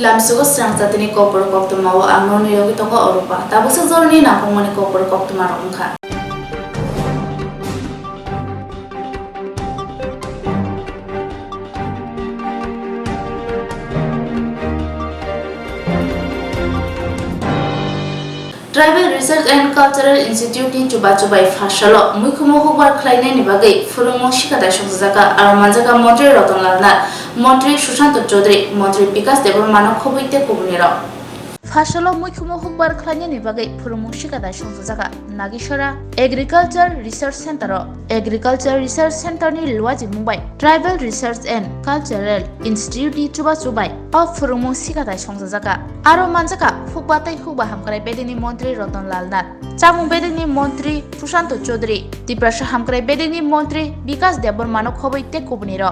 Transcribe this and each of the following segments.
Lamsugo Strangzatini Kopur Koptumawa Amnon Yogitoko Orupa, Tabusa Zorni Nakumani Kopur Koptumarunka. Tribal Research and Cultural Institute in Chubachubai Fashalo, Mukumohu Barclay Nibagay, Furumo Shikata Shuzaka, Aramanzaka Montri Rotonalna, Montri Shushanto Chodri, Montri Picas de Manokobite Kubuniro. Fashalo Mukumohu Barclay Nibagay, Furumo Shikata Shuzaka, Nagishara, Agriculture Research Center, Agriculture Research Center in Luaji Mumbai, Tribal Research and Cultural Institute in Chubachubai, of Furumo Shikata Shuzaka, Aramanzaka, Fubatai Huba Hamkare Bedini Montri Rotonlal Nat, Chamu Bedini Montri, Fushanto Chodri, Tiprasha Hamkare Bedini Montri, because they were Manokobite Kubuniro.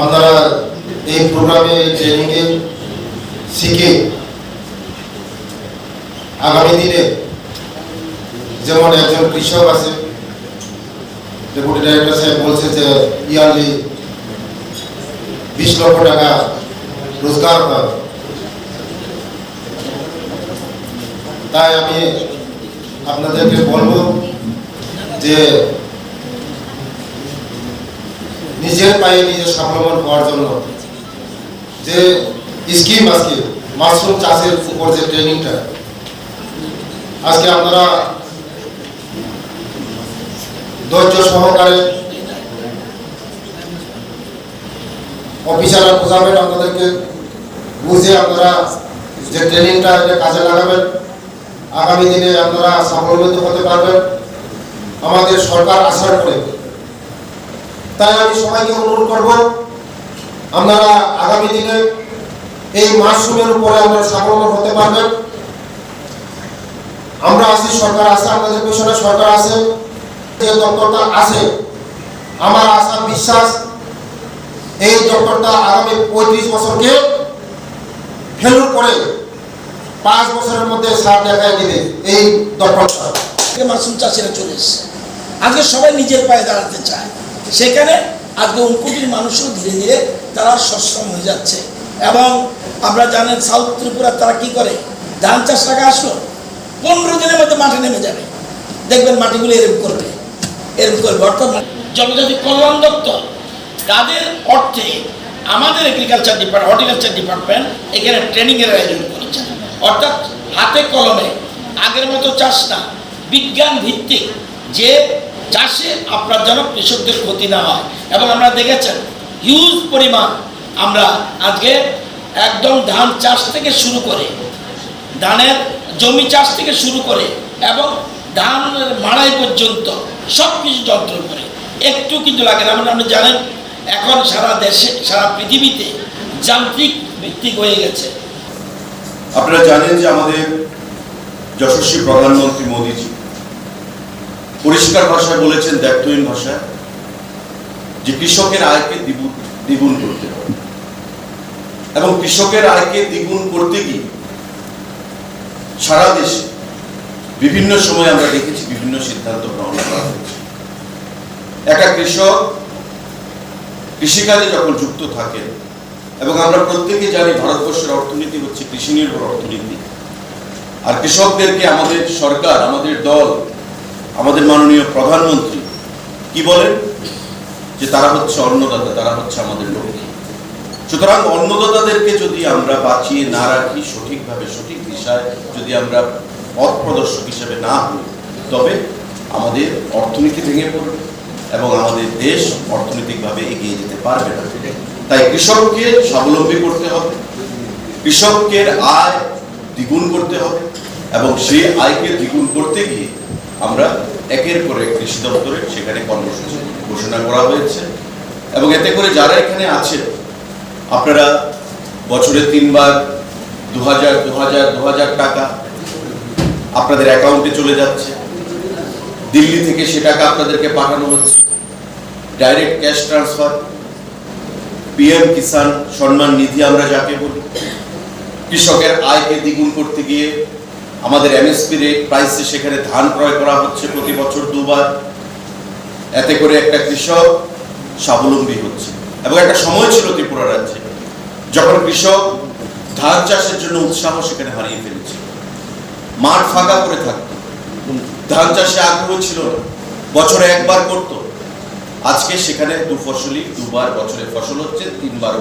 আপনারা এই প্রোগ্রামে training এ শিখে আগামী দিনে যেমন একজন কৃষক আছে ডেপুটি ডাইরেক্টর সাহেব বলছে যে ইয়ারলি 20 লক্ষ টাকা রোজগার হয় তাই আমি আপনাদেরকে বলবো যে নিজের পায়ে নিজে স্বাবলম্বন হওয়ার জন্য যে স্কিম আজকে মাশরুম চাষের উপর যে ট্রেনিংটা আজকে আপনারা ধৈর্য সহকারে অফিসাররা বোঝাবেন আপনাদেরকে বুঝে আপনারা যে ট্রেনিংটা এটা কাজে লাগাবেন আগামী দিনে আপনারা স্বাবলম্বিত হতে পারবেন আমাদের সরকার আসার পরে তাই আমি সবাইকে অনুরোধ করব আপনারা আগামী দিনে এই মাশরুমের উপরে আপনারা স্বাবলম্বন হতে পারবেন আমরা আছি সরকার আছে আপনাদের পেছনে সরকার আছে যে দপ্তরটা আছে আমার আশা বিশ্বাস এই দপ্তরটা আগামী 35 বছরকে ফেলুর করে 5 বছরের মধ্যে সার দেখায় দিবে এই দপ্তরটা মাশরুম চাষিরা চলে এসেছে আজকে সবাই নিজের পায়ে দাঁড়াতে চায় সেখানে আজকে কোটি মানুষও ধীরে ধীরে তারা সক্ষম হয়ে যাচ্ছে এবং আমরা জানেন সাউথ ত্রিপুরা তারা কি করে ধান চাষ টাকা আসলো 15 দিনের মধ্যে মাঠে নেমে যাবে দেখবেন মাটিগুলো এরকম করবে অর্থাৎ জনজাতি কল্যাণ দপ্তর তাদের অর্থে আমাদের এগ্রিকালচার ডিপার্টমেন্ট হর্টিকালচার ডিপার্টমেন্ট এখানে ট্রেনিংয়ের আয়োজন করেছে অর্থাৎ হাতে কলমে আগের মতো চাষ না বিজ্ঞান ভিত্তিক যে চাষে আপনার যেন কৃষকদের ক্ষতি না হয় এবং আমরা দেখেছেন হিউজ পরিমাণ আমরা আজকে একদম ধান চাষ থেকে শুরু করে ধানের জমি চাষ থেকে শুরু করে এবং ধান মাড়াই পর্যন্ত সব কিছু যন্ত্র করে একটু কিন্তু লাগে না আপনি জানেন এখন সারা দেশে সারা পৃথিবীতে যান্ত্রিক ভিত্তিক হয়ে গেছে আপনারা জানেন যে আমাদের যশস্বী প্রধানমন্ত্রী মোদীজি পরিষ্কার ভাষায় বলেছেন দায়িত্বহীন ভাষায় যে কৃষকের আয়কে দ্বিগুণ করতে হবে এবং কৃষকের আয়কে দ্বিগুণ করতে গিয়ে সারা দেশে বিভিন্ন সময় আমরা দেখেছি বিভিন্ন সিদ্ধান্ত গ্রহণ করা হয়েছে একটা কৃষক কৃষিকাজে যখন যুক্ত থাকে এবং আমরা প্রত্যেকে জানি ভারতবর্ষের অর্থনীতি হচ্ছে কৃষি নির্ভর অর্থনীতি আর কৃষকদেরকে আমাদের সরকার আমাদের দল আমাদের মাননীয় প্রধানমন্ত্রী কি বলেন যে তারা হচ্ছে অন্নদাতা তারা হচ্ছে আমাদের লক্ষ্মী সুতরাং অন্নদাতাদেরকে যদি আমরা বাঁচিয়ে না রাখি সঠিকভাবে সঠিক দিশায় যদি আমরা পথ প্রদর্শক হিসেবে না হই তবে আমাদের অর্থনীতি ভেঙে পড়বে এবং আমাদের দেশ অর্থনৈতিকভাবে এগিয়ে যেতে পারবে না তাই কৃষককে স্বাবলম্বী করতে হবে কৃষকের আয় দ্বিগুণ করতে হবে এবং সেই আয়কে দ্বিগুণ করতে গিয়ে আমরা একের পর এক কৃষি দপ্তরে সেখানে কর্মসূচি ঘোষণা করা হয়েছে এবং এতে করে যারা এখানে আছে আপনারা বছরে 3 বার 2000 টাকা আপনাদের অ্যাকাউন্টে চলে যাচ্ছে দিল্লি থেকে সে টাকা আপনাদেরকে পাঠানো হচ্ছে direct cash transfer PM Kisan Samman Nidhi আমরা যাকে বলি কৃষকের আয়কে দ্বিগুণ করতে গিয়ে আমাদের এমএসপি রেট প্রাইসে সেখানে ধান ক্রয় করা হচ্ছে প্রতি বছর 2 বার এতে করে একটা কৃষক স্বাবলম্বী হচ্ছে এবং একটা সময় ছিল ত্রিপুরা রাজ্যে যখন কৃষক ধান চাষের জন্য উৎসাহ সেখানে হারিয়ে ফেলেছে, মাঠ ফাঁকা করে থাকতো, ধান চাষে আগ্রহ ছিল না, বছরে একবার করতো। আজকে সেখানে দুবার বছরে ফসল হচ্ছে, 3বার।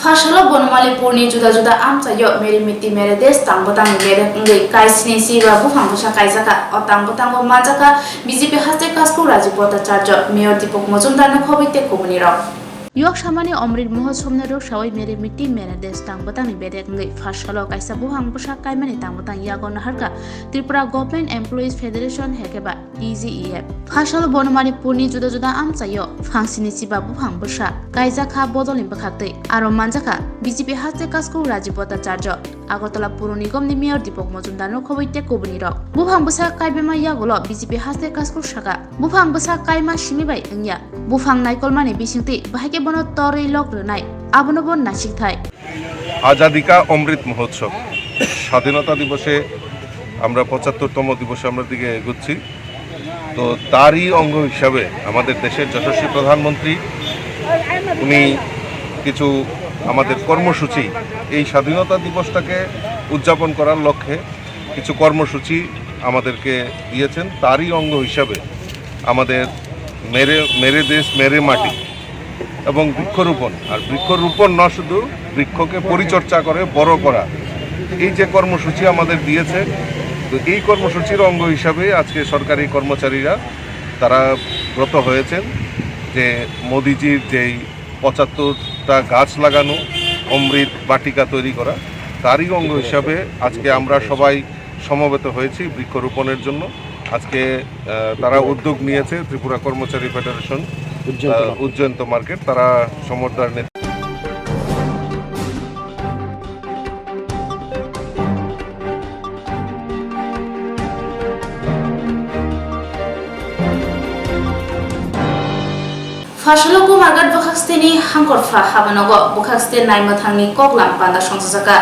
Fashala bonmali purni juda-juda am sayo meri miti mere des tang-botang mere ngai kai sini si ba bu phang sa kai saka o tang-botang bo majaka BJP haste kasku Rajiv Bhattacharya Mayor Deepak Majumdar na khobite komuni ro yok samani omrit mohotsomni rok sawai mere miti mere des tang batang ni bedek ngai phasalo kaisa buhang busa kaimani tang batang yagon harka Tripura Government Employees Federation hekeba EGEF phasalo bonmani purni juda juda amchayo phangsini chiba buhang busa kaisa kha bodolin bakhate aro manjaka BJP haste kasko Rajipota Charjo Agartala Puro Nigom ni Mayor Dipok Mojumdar no khoboite kobuni rok buhang busa kaibema yagolo BJP haste kasko shaka buhang busa kaima shimibai engya buhang naikolmani bisingti bahake bono tori lok rnai abono bon nasik thai Azadi কা অমৃত মহোৎসব স্বাধীনতা দিবসে আমরা ৭৫তম দিবসে আমরা দিকে এগোচ্ছি তো তারই অঙ্গ হিসাবে আমাদের দেশের যশস্বী প্রধানমন্ত্রী উনি কিছু আমাদের কর্মসূচি এই স্বাধীনতা দিবসটাকে উদযাপন করার লক্ষ্যে কিছু কর্মসূচি আমাদেরকে দিয়েছেন তারই অঙ্গ হিসাবে আমাদের মেরে দেশ মেরে মাটি এবং বৃক্ষরোপণ আর বৃক্ষরোপণ না শুধু বৃক্ষকে পরিচর্যা করে বড় করা এই যে কর্মসূচি আমাদের দিয়েছে তো এই কর্মসূচির অঙ্গ হিসাবে আজকে সরকারি কর্মচারীরা তারা ব্রত হয়েছেন যে মোদিজির যেই ৭৫টা গাছ লাগানো অমৃত বাটিকা তৈরি করা তারই অঙ্গ হিসাবে আজকে আমরা সবাই সমবেত হয়েছি বৃক্ষরোপণের জন্য আজকে তারা উদ্যোগ নিয়েছে ত্রিপুরা কর্মচারী ফেডারেশন উজ্জয়ন্ত মার্কেট তারা সমর্থন Fashalo Kumargat Bukhaksteni Hankorfa Habanogo Bukhaksten Naimathangni Koklam Panda Songsaka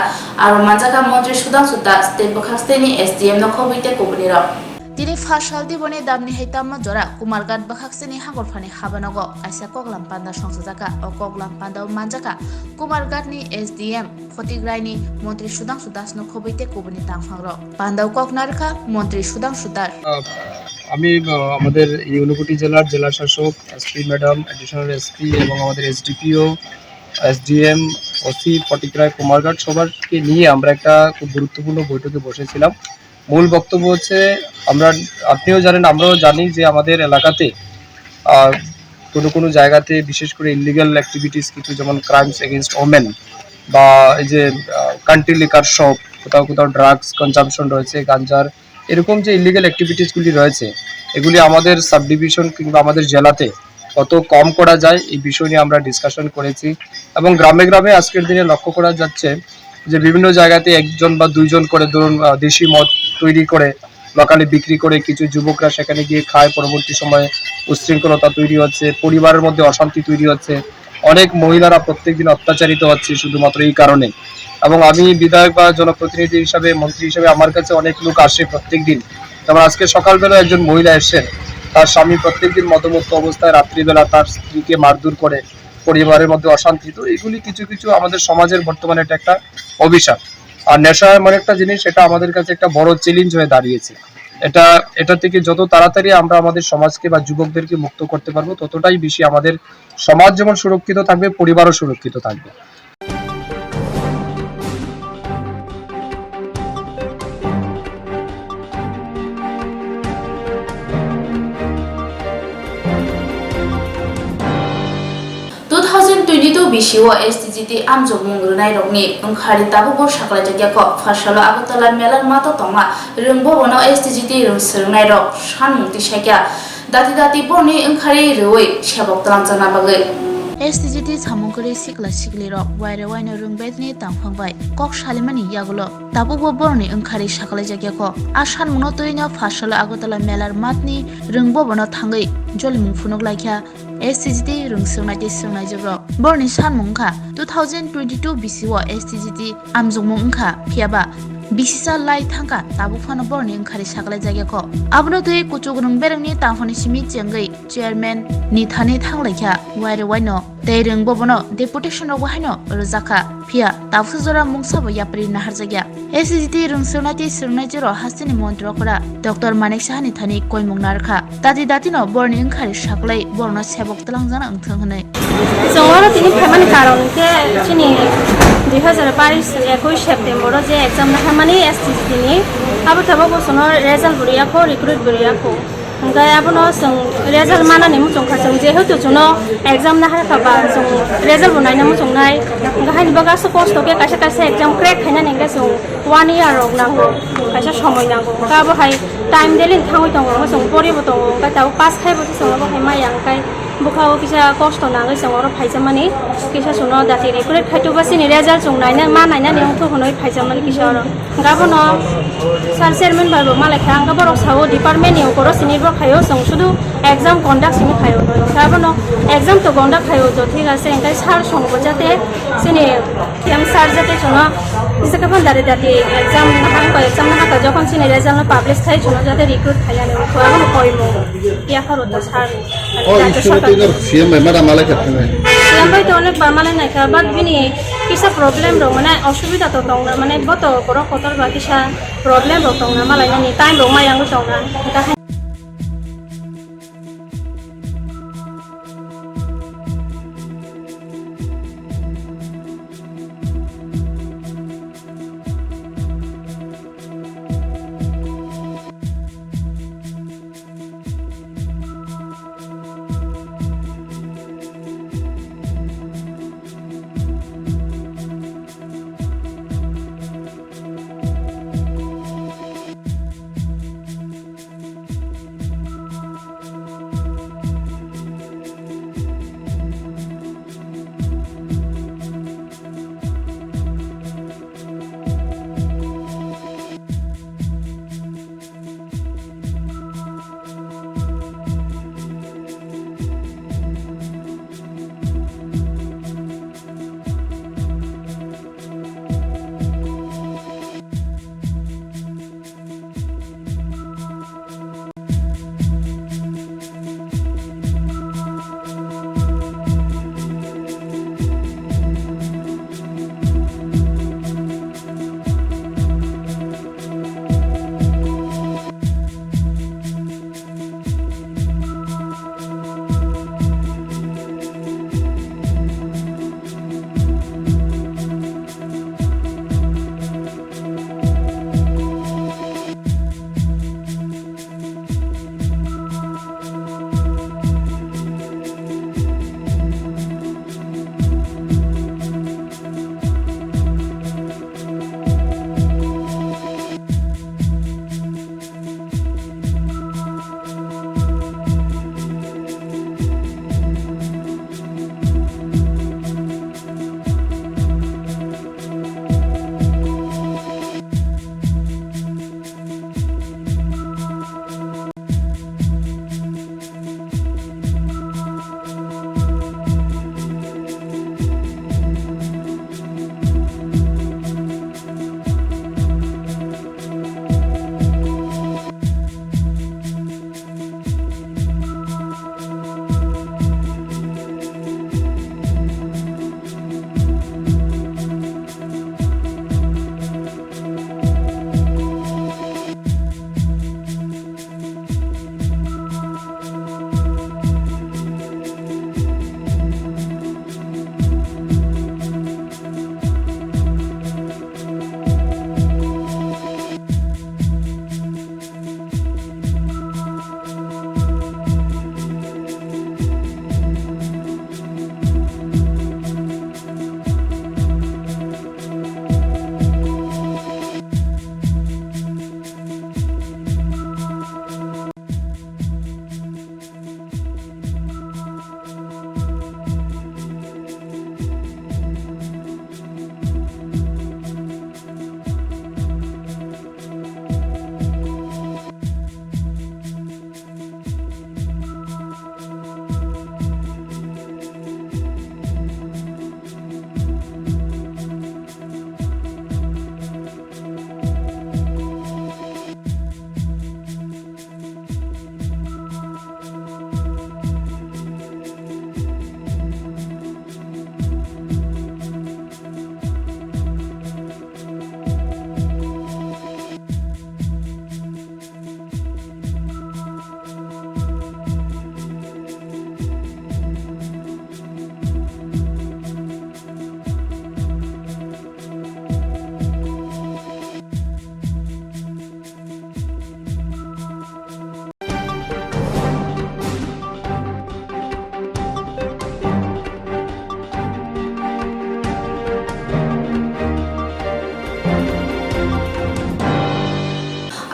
aro manjaka Montri Sudan Suda State Bukhaksteni SDM no khoboite kobuniro Dini fashal dibone damni heitama jora Kumargat Bukhaksteni Hankorfani Habanogo Aisa Koklam Panda Songsaka o Koklam Panda manjaka Kumargat ni SDM Khotigraini Montri Sudan Sudas no khoboite kobuni tangphangro Panda Koknarka Montri Sudan Sudar আমি আমাদের এই ঊনকোটি জেলার জেলা শাসক SP madam additional SP এবং আমাদের SDPO SDM OC ফটিকরায় কুমারঘাট সবাইকে নিয়ে আমরা একটা খুব গুরুত্বপূর্ণ বৈঠকে বসেছিলাম মূল বক্তব্য হচ্ছে আপনিও জানেন আমরাও জানি যে আমাদের এলাকাতে কোনো জায়গাতে বিশেষ করে ইলিগাল অ্যাক্টিভিটিস কিছু যেমন ক্রাইমস এগেনস্ট ওমেন বা এই যে কান্ট্রি লিকার শপ কোথাও ড্রাগস কনজামশন রয়েছে গাঞ্জার এরকম যে ইলিগাল অ্যাক্টিভিটিসগুলি রয়েছে এগুলি আমাদের সাব ডিভিশন কিংবা আমাদের জেলাতে কত কম করা যায় এই বিষয় নিয়ে আমরা ডিসকাশন করেছি এবং গ্রামে গ্রামে আজকের দিনে লক্ষ্য করা যাচ্ছে যে বিভিন্ন জায়গাতে একজন বা দুইজন করে ধরুন দেশি মদ তৈরি করে লোকালে বিক্রি করে কিছু যুবকরা সেখানে গিয়ে খায় পরবর্তী সময়ে উচ্ছৃঙ্খলতা তৈরি হচ্ছে পরিবারের মধ্যে অশান্তি তৈরি হচ্ছে অনেক মহিলারা প্রত্যেকদিন অত্যাচারিত হচ্ছে শুধুমাত্র এই কারণে এবং আমি বিধায়ক বা জনপ্রতিনিধি হিসাবে মন্ত্রী হিসাবে আমার কাছে অনেক লোক আসে প্রত্যেকদিন যেমন আজকে সকালবেলা একজন মহিলা এসেছেন তার স্বামী প্রত্যেকদিন মদমত্ত অবস্থায় রাত্রিবেলা তার স্ত্রীকে মারধর করে পরিবারের মধ্যে অশান্তি তো এগুলি কিছু আমাদের সমাজের বর্তমানে এটা একটা অভিশাপ আর নেশা এমন একটা জিনিস এটা আমাদের কাছে একটা বড় চ্যালেঞ্জ হয়ে দাঁড়িয়েছে এটা থেকে যত তাড়াতাড়ি আমরা আমাদের সমাজকে বা যুবকদেরকে মুক্ত করতে পারবো ততটাই বেশি আমাদের সমাজ যেমন সুরক্ষিত থাকবে পরিবারও সুরক্ষিত থাকবে 2022 BCO STGT amjong mungrunai rokni ongkhari tabubo saklai jagyako phasalo agotala melar mato tongma rungbo bono STGT rungsrungnai rok sanmungti saikya dati boni ongkhari roi sebok talangjana bagai STGT samungkuri sikla sikli rok waire waino rungbedni tangphangbai kok salimani yagulo tabubo borni ongkhari saklai jagyako asan muno toino phasalo agotala melar matni rungbo bono thangai jolimung phunok laikya STGT rungsrungnai sungnai jobro borni sanmungkha 2022 BCO STGT amjongmung ongkha phiaba bisisa lai thangka tabu phano borni ongkhari saklai jagyako abno tui kuchugrung berengni tangphani simi chengai chairman ni thani thanglaikha waire waino teirung bobono deputation rok wahaino rojaka phia tafsujora mungsabo yapri nahar jagya STGT rungsrungnai sungnai joro hastini montrokora Dr. Manik Sahani thani koimung narkha dati no borni ongkhari saklai borno sebok talangjana ongthong hnai Songoro tini phamani karon ke chini 2022 September je exam na phamani STGT ni abo thabo bosono result buriya ko recruit buriya ko ओमफ्राय आबोनो जों result मानानै मुजंखा जों जेहेतु जोंनो exam ना हाखाबा जों result बनायना मुजंनाय ओमफ्राय हानिबा गासै खस्थ'के खायसे खायसे एग्जाम क्रेक खायनानै जों 1 year नांगौ खायसे समय नांगौ गाबोहाय टाइम डेलि थाङै दङ जों फरिबो दङ ओमफ्राय दाउ पास खायबो जों बाहाय माया ओमफ्राय बुखाव किसा खस्थ' नाङै जों आरो फायजामानि किसा सुनो दाति रेकुलेट खायथ'बा सिनि रेजाल्ट जों नायना मा नायनानै आं थहनै फायजामानि किसा आरो गाबोनो सार चेयारमेन बाबो मालायखा आं गाबोराव सावो डिपार्टमेन्ट एव कर सिनि बखायो जों शुधु एग्जाम कन्डाक्ट सिनि खायो गाबोनो एग्जाम तो कन्डाक्ट खायो तो ठीक আছে ओंखाय सार संबो जाते सिनि एम सार जाते जोंनो किसा दारे दाति एग्जाम नाहांबा एग्जाम नाहांबा যখন सिनि रेजाल्ट पाब्लिश खायो जोंनो जाते रिक्रुट खायानो गाबोनो कयमो या खारता सार সিএম মেম্বার আমালে খেতে सिगांबाय तो अनेक बारमालाय नायखा बाट बिनि किसा प्रब्लेम रं माने असुबिदा तो दं माने बत कर कतर बा किसा प्रब्लेम रं दं मालाय नानि टाइम रं मायांगो दं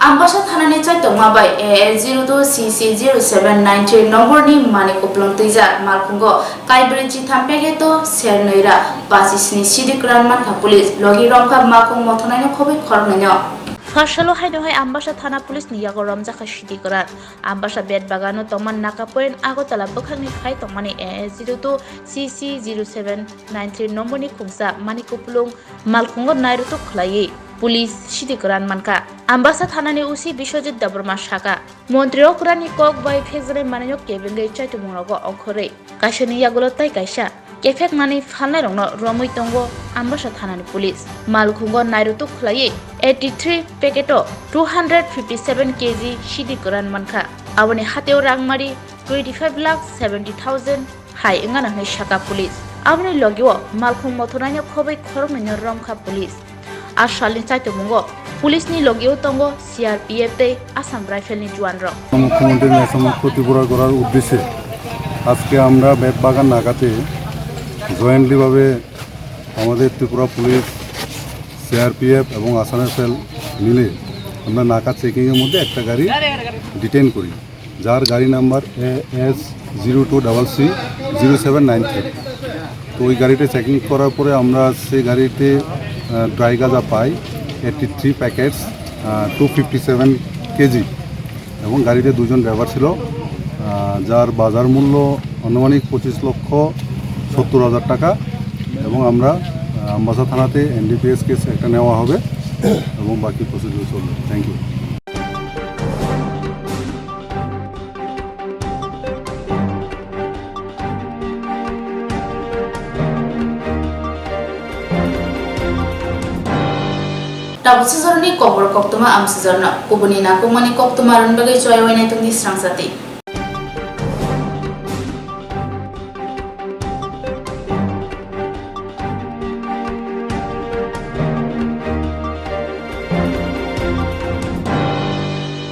Ambasa thanani chai tongmabai AL02CC0793 nomborni mani kuplong tuija malkhungo kaibri chitham pegeto sernoira basisni sidikran manka police logi romka malkhung mothonai khobai khornanyo Fasalo hai ambasa thana police ni yago ramjaka shidi korat ambasa bed bagano toman nakaporen agotala bokhangni khai tomani AL02CC0793 nomboni khungsa manikupulung malkhungo nairuto khlai police সিদিকরান মানকা আম্বাসা থানানি উসি বিশ্বজিৎ দেববর্মা শাখা মন্ত্রী অকরানি cock by ফেজরে মানিও কেবেঙ্গে চাইতো মরগো অংখরে কাশনি ইয়াগুলো তাই কাইসা কেফেক মানি ফালনাই রং রমই তঙ্গ Ambassa থানানি police মালখুঙ্গ নাইরুতু খলাই 83 প্যাকেটো 257 KG সিদিকরান মানকা আবনি হাতেও রাংমারি 25,70,000 high এঙ্গানা হে শাখা পুলিশ আবনি লগিও মালখুং মথনানি খবই খরমনি রমখা পুলিশ আর শালিন চাইতো মঙ্গ পুলিশ নি লগিও তঙ্গ সিআরপিএফ তে আসাম রাইফেল নি জওয়ান রং মুখ্যমন্ত্রী ন্যাশনাল ক্ষতিপূরণ করার উদ্দেশ্যে আজকে আমরা বেতবাগান নাকাতে জয়েন্টলিভাবে আমাদের ত্রিপুরা পুলিশ সিআরপিএফ এবং আসাম রাইফেল মিলে আমরা নাকা চেকিংয়ের মধ্যে একটা গাড়ি ডিটেইন করি যার গাড়ি নাম্বার AS02CC0793 তো ওই গাড়িটা চেকিং করার পরে আমরা সেই গাড়িতে ড্রাই গাঁজা পাই 83 প্যাকেটস 257 কেজি এবং গাড়িতে দুজন ড্রাইভার ছিল যার বাজার মূল্য আনুমানিক 25,70,000 টাকা এবং আমরা আম্বাসা থানাতে NDPS কেস একটা নেওয়া হবে এবং বাকি প্রসিডিউর চলবে। Thank you. Tabu sezorni kobor koktuma am sezorna kubuni na kumani koktuma ron bagai choy wainai tungdi srangsati